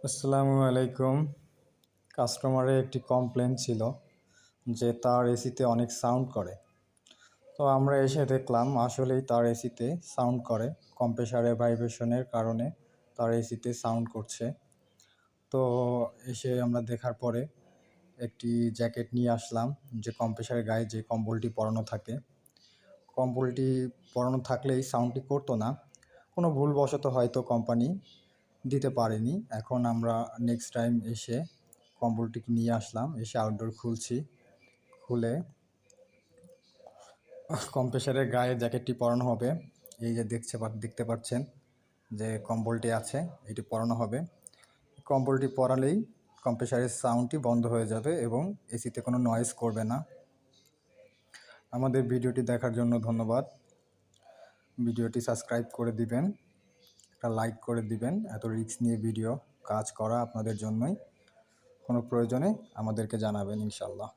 আসসালামু আলাইকুম। কাস্টমারের একটি কমপ্লেন ছিল যে তার এসিতে অনেক সাউন্ড করে। তো আমরা এসে দেখলাম আসলেই তার এসিতে সাউন্ড করে, কম্প্রেসারের ভাইব্রেশনের কারণে তার এসিতে সাউন্ড করছে। তো এসে আমরা দেখার পরে একটি জ্যাকেট নিয়ে আসলাম, যে কম্প্রেসারের গায়ে যে কম্বলটি পরানো থাকে, কম্বলটি পরানো থাকলেই সাউন্ডটি করতো না। কোনো ভুলবশত হয়তো কোম্পানি দিতে পারেনি। এখন আমরা নেক্সট টাইম এসে কম্বলটিকে নিয়ে আসলাম, এসে আউটডোর খুলছি, খুলে কম্প্রেসারের গায়ে জ্যাকেটটি পরানো হবে। এই যে দেখতে পাচ্ছেন যে কম্বলটি আছে, এটি পরানো হবে। কম্বলটি পরালেই কম্প্রেসারের সাউন্ডটি বন্ধ হয়ে যাবে এবং এসিতে কোনো নয়েজ করবে না। আমাদের ভিডিওটি দেখার জন্য ধন্যবাদ। ভিডিওটি সাবস্ক্রাইব করে দিবেন, একটা লাইক করে দিবেন। এত রিস্ক নিয়ে ভিডিও কাজ করা আপনাদের জন্যই। কোনো প্রয়োজনে আমাদেরকে জানাবেন ইনশাল্লাহ।